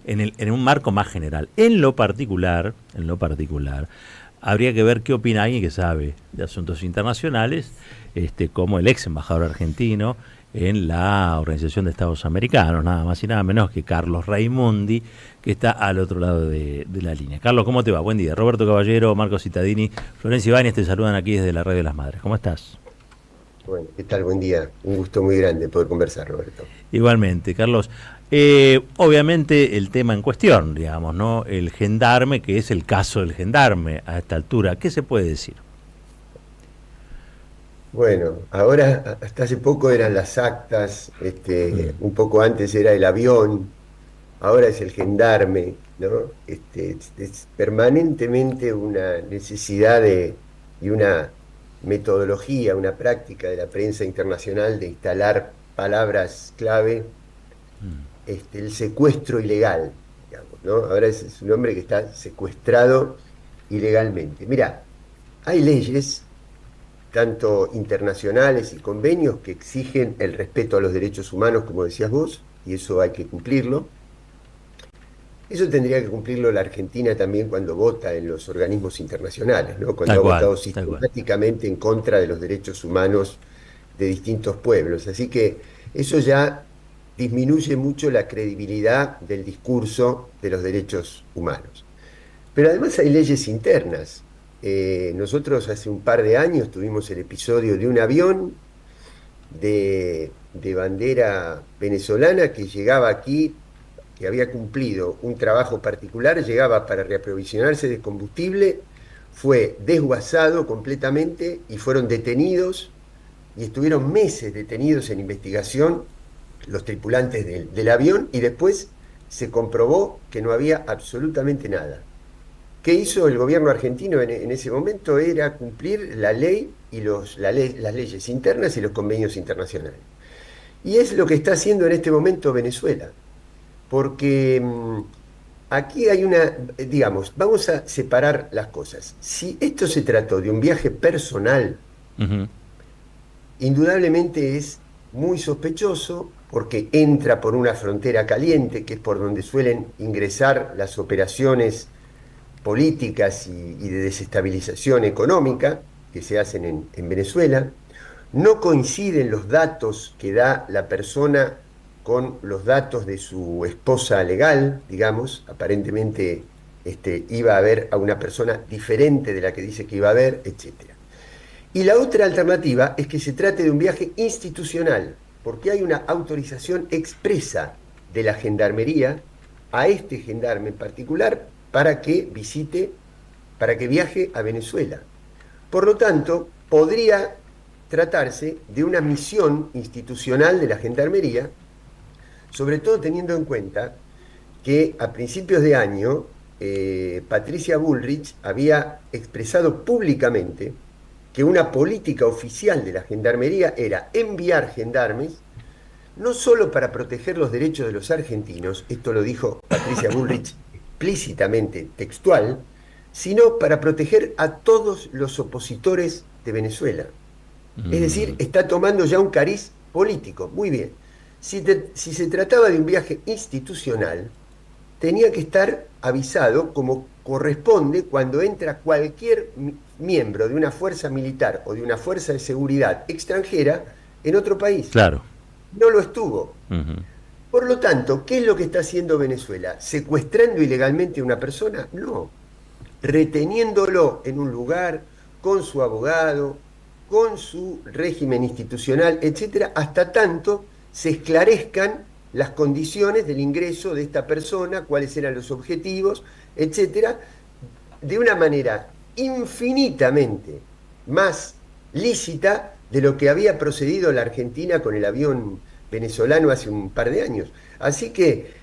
en un marco más general. En lo particular, habría que ver qué opina alguien que sabe de asuntos internacionales, como el ex embajador argentino en la Organización de Estados Americanos, nada más y nada menos que Carlos Raimundi, que está al otro lado de la línea. Carlos, ¿cómo te va? Buen día. Roberto Caballero, Marco Cittadini, Florencia Ibáñez te saludan aquí desde la Radio de las Madres. ¿Cómo estás? Bueno, ¿qué tal? Buen día. Un gusto muy grande poder conversar, Roberto. Igualmente, Carlos. Obviamente el tema en cuestión, digamos, ¿no? El gendarme, que es el caso del gendarme a esta altura. ¿Qué se puede decir? Bueno, ahora hasta hace poco eran las actas, un poco antes era el avión, ahora es el gendarme, ¿no? Es permanentemente una necesidad y una metodología, una práctica de la prensa internacional de instalar palabras clave, el secuestro ilegal, digamos, ¿no? Ahora es un hombre que está secuestrado ilegalmente. Mira, hay leyes tanto internacionales y convenios que exigen el respeto a los derechos humanos, como decías vos, y eso hay que cumplirlo. Eso tendría que cumplirlo la Argentina también cuando vota en los organismos internacionales, ¿no? Cuando Tal ha cual, votado tal cual. sistemáticamente en contra de los derechos humanos de distintos pueblos. Así que eso ya disminuye mucho la credibilidad del discurso de los derechos humanos. Pero además hay leyes internas. Nosotros hace un par de años tuvimos el episodio de un avión de bandera venezolana que llegaba aquí, que había cumplido un trabajo particular, llegaba para reaprovisionarse de combustible, fue desguazado completamente y fueron detenidos y estuvieron meses detenidos en investigación los tripulantes del avión y después se comprobó que no había absolutamente nada. ¿Qué hizo el gobierno argentino en ese momento? Era cumplir la ley y las leyes internas y los convenios internacionales. Y es lo que está haciendo en este momento Venezuela, porque aquí hay digamos, vamos a separar las cosas. Si esto se trató de un viaje personal, Ujú. indudablemente es muy sospechoso porque entra por una frontera caliente, que es por donde suelen ingresar las operaciones políticas y de desestabilización económica que se hacen en Venezuela. No coinciden los datos que da la persona con los datos de su esposa legal, digamos. Aparentemente iba a ver a una persona diferente de la que dice que iba a ver, etc. Y la otra alternativa es que se trate de un viaje institucional, porque hay una autorización expresa de la Gendarmería a este gendarme en particular para que para que viaje a Venezuela. Por lo tanto, podría tratarse de una misión institucional de la Gendarmería, sobre todo teniendo en cuenta que a principios de año Patricia Bullrich había expresado públicamente que una política oficial de la Gendarmería era enviar gendarmes no solo para proteger los derechos de los argentinos, esto lo dijo Patricia Bullrich explícitamente textual, sino para proteger a todos los opositores de Venezuela. Es decir, Mm. está tomando ya un cariz político. Muy bien. Si se trataba de un viaje institucional, tenía que estar avisado como corresponde cuando entra cualquier miembro de una fuerza militar o de una fuerza de seguridad extranjera en otro país. Claro. No lo estuvo. Ujú. Por lo tanto, ¿qué es lo que está haciendo Venezuela? ¿Secuestrando ilegalmente a una persona? No. Reteniéndolo en un lugar, con su abogado, con su régimen institucional, etcétera, hasta tanto se esclarezcan las condiciones del ingreso de esta persona, cuáles eran los objetivos, etcétera, de una manera infinitamente más lícita de lo que había procedido la Argentina con el avión venezolano hace un par de años. Así que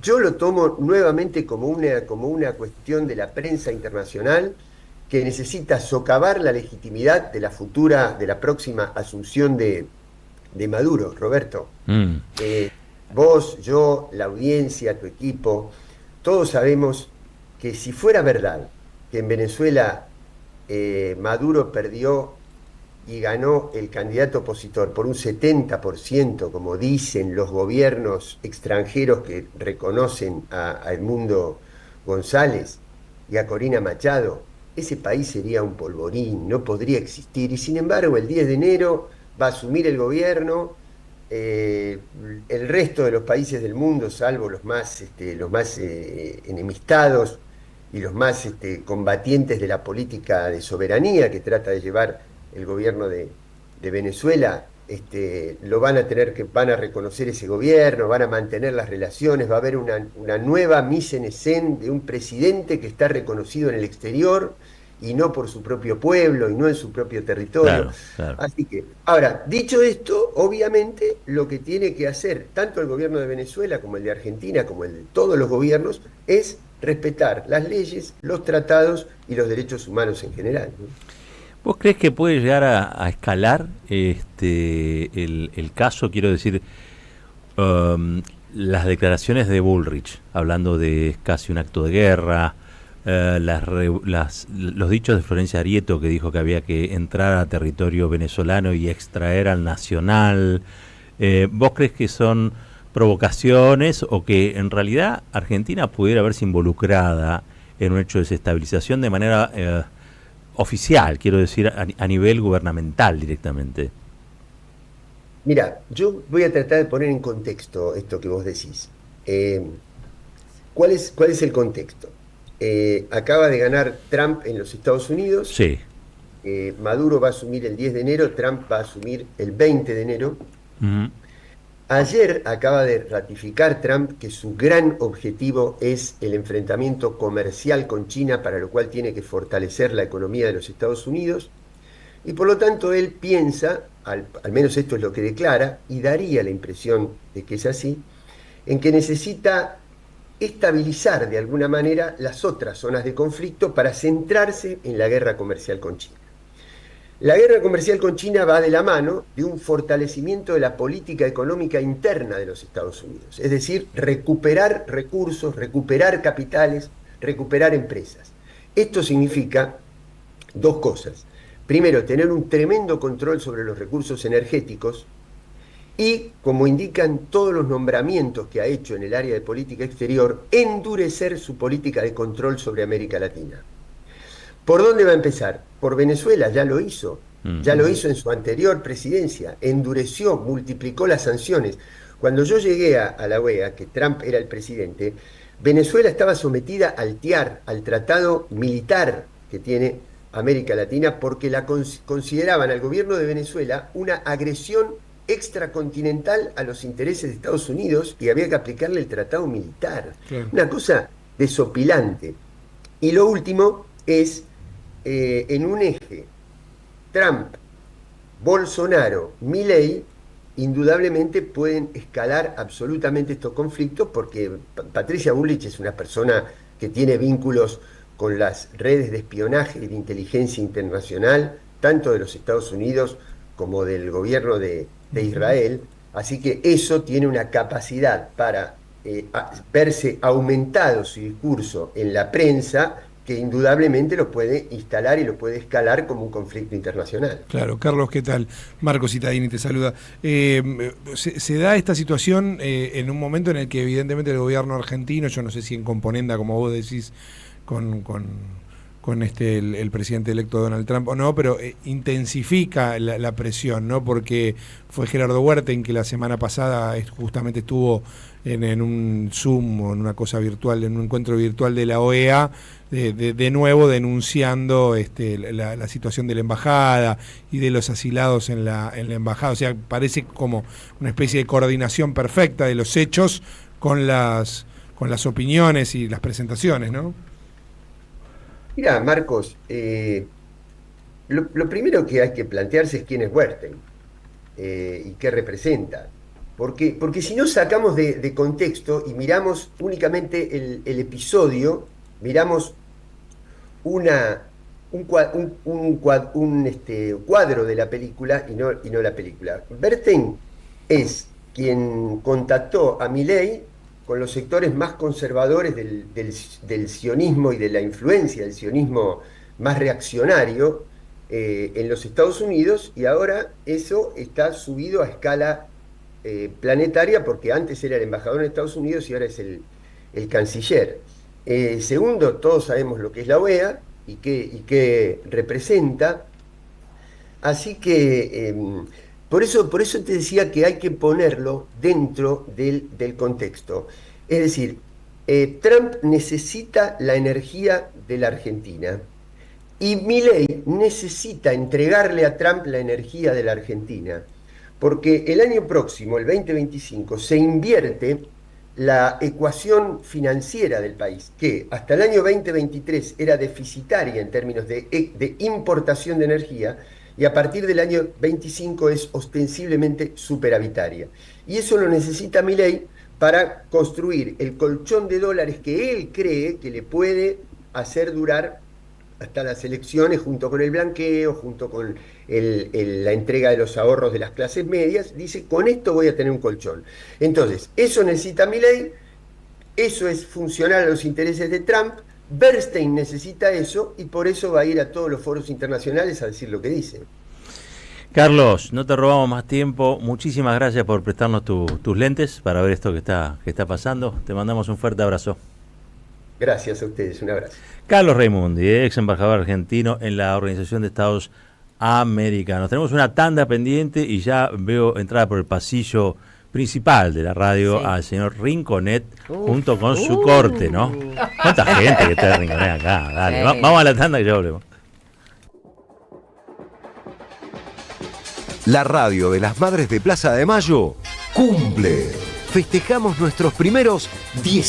yo lo tomo nuevamente como una cuestión de la prensa internacional que necesita socavar la legitimidad de la próxima asunción de Maduro, Roberto. Mm. Vos, yo, la audiencia, tu equipo, todos sabemos que si fuera verdad que en Venezuela Maduro perdió y ganó el candidato opositor por un 70%, como dicen los gobiernos extranjeros que reconocen a Edmundo González y a Corina Machado, ese país sería un polvorín, no podría existir. Y sin embargo, el 10 de enero va a asumir el gobierno. El resto de los países del mundo, salvo los más enemistados y los más combatientes de la política de soberanía que trata de llevar el gobierno de Venezuela, van a reconocer ese gobierno, van a mantener las relaciones, va a haber una nueva mise en scène de un presidente que está reconocido en el exterior y no por su propio pueblo y no en su propio territorio. Claro, claro. Así que, ahora, dicho esto, obviamente lo que tiene que hacer tanto el gobierno de Venezuela como el de Argentina, como el de todos los gobiernos, es respetar las leyes, los tratados y los derechos humanos en general, ¿no? ¿Vos crees que puede llegar a escalar el caso, quiero decir, las declaraciones de Bullrich, hablando de casi un acto de guerra, los dichos de Florencia Arieto, que dijo que había que entrar a territorio venezolano y extraer al nacional? ¿Vos crees que son provocaciones o que en realidad Argentina pudiera verse involucrada en un hecho de desestabilización de manera oficial, quiero decir, a nivel gubernamental directamente? Mira, yo voy a tratar de poner en contexto esto que vos decís. ¿Cuál es el contexto? Acaba de ganar Trump en los Estados Unidos. Sí. Maduro va a asumir el 10 de enero, Trump va a asumir el 20 de enero. Uh-huh. Ayer acaba de ratificar Trump que su gran objetivo es el enfrentamiento comercial con China, para lo cual tiene que fortalecer la economía de los Estados Unidos. Y por lo tanto él piensa, al menos esto es lo que declara, y daría la impresión de que es así, en que necesita estabilizar de alguna manera las otras zonas de conflicto para centrarse en la guerra comercial con China. La guerra comercial con China va de la mano de un fortalecimiento de la política económica interna de los Estados Unidos, es decir, recuperar recursos, recuperar capitales, recuperar empresas. Esto significa dos cosas. Primero, tener un tremendo control sobre los recursos energéticos y, como indican todos los nombramientos que ha hecho en el área de política exterior, endurecer su política de control sobre América Latina. ¿Por dónde va a empezar? Por Venezuela, ya lo hizo. Ya lo hizo en su anterior presidencia. Endureció, multiplicó las sanciones. Cuando yo llegué a la OEA, que Trump era el presidente, Venezuela estaba sometida al TIAR, al tratado militar que tiene América Latina, porque la consideraban al gobierno de Venezuela una agresión extracontinental a los intereses de Estados Unidos y había que aplicarle el tratado militar. Claro. Una cosa desopilante. Y lo último es, en un eje Trump, Bolsonaro, Milei, indudablemente pueden escalar absolutamente estos conflictos, porque Patricia Bullrich es una persona que tiene vínculos con las redes de espionaje y de inteligencia internacional, tanto de los Estados Unidos como del gobierno de Israel, así que eso tiene una capacidad para verse aumentado su discurso en la prensa, que indudablemente lo puede instalar y lo puede escalar como un conflicto internacional. Claro. Carlos, ¿qué tal? Marco Cittadini te saluda. Se da esta situación en un momento en el que evidentemente el gobierno argentino, yo no sé si en componenda, como vos decís, con el presidente electo Donald Trump o no, pero intensifica la presión, ¿no? Porque fue Gerardo Huerten que la semana pasada justamente estuvo en un Zoom o en una cosa virtual, en un encuentro virtual de la OEA, de nuevo denunciando la situación de la embajada y de los asilados en la embajada. O sea, parece como una especie de coordinación perfecta de los hechos con las opiniones y las presentaciones, ¿no? Mira, Marcos, lo primero que hay que plantearse es quién es Huerten y qué representa. Porque si no sacamos de contexto y miramos únicamente el episodio, miramos un cuadro de la película y no la película. Huerten es quien contactó a Milei con los sectores más conservadores del sionismo y de la influencia del sionismo más reaccionario, en los Estados Unidos, y ahora eso está subido a escala planetaria, porque antes era el embajador en Estados Unidos y ahora es el canciller. Segundo, todos sabemos lo que es la OEA y qué representa. Así que por eso te decía que hay que ponerlo dentro del contexto. Es decir, Trump necesita la energía de la Argentina y Milei necesita entregarle a Trump la energía de la Argentina, porque el año próximo, el 2025, se invierte la ecuación financiera del país, que hasta el año 2023 era deficitaria en términos de importación de energía, y a partir del año 25 es ostensiblemente superavitaria. Y eso lo necesita Milei para construir el colchón de dólares que él cree que le puede hacer durar hasta las elecciones, junto con el blanqueo, junto con la entrega de los ahorros de las clases medias. Dice, con esto voy a tener un colchón. Entonces, eso necesita Milei, eso es funcional a los intereses de Trump. Bernstein necesita eso y por eso va a ir a todos los foros internacionales a decir lo que dice. Carlos, no te robamos más tiempo. Muchísimas gracias por prestarnos tus lentes para ver esto que está pasando. Te mandamos un fuerte abrazo. Gracias a ustedes, un abrazo. Carlos Raimundi, ex embajador argentino en la Organización de Estados Americanos. Tenemos una tanda pendiente y ya veo entrada por el pasillo principal de la radio al señor Rinconet junto con su corte, ¿no? ¿Cuánta gente que está de Rinconet acá? Dale, vamos a la tanda y ya volvemos. La radio de las Madres de Plaza de Mayo cumple. Festejamos nuestros primeros 18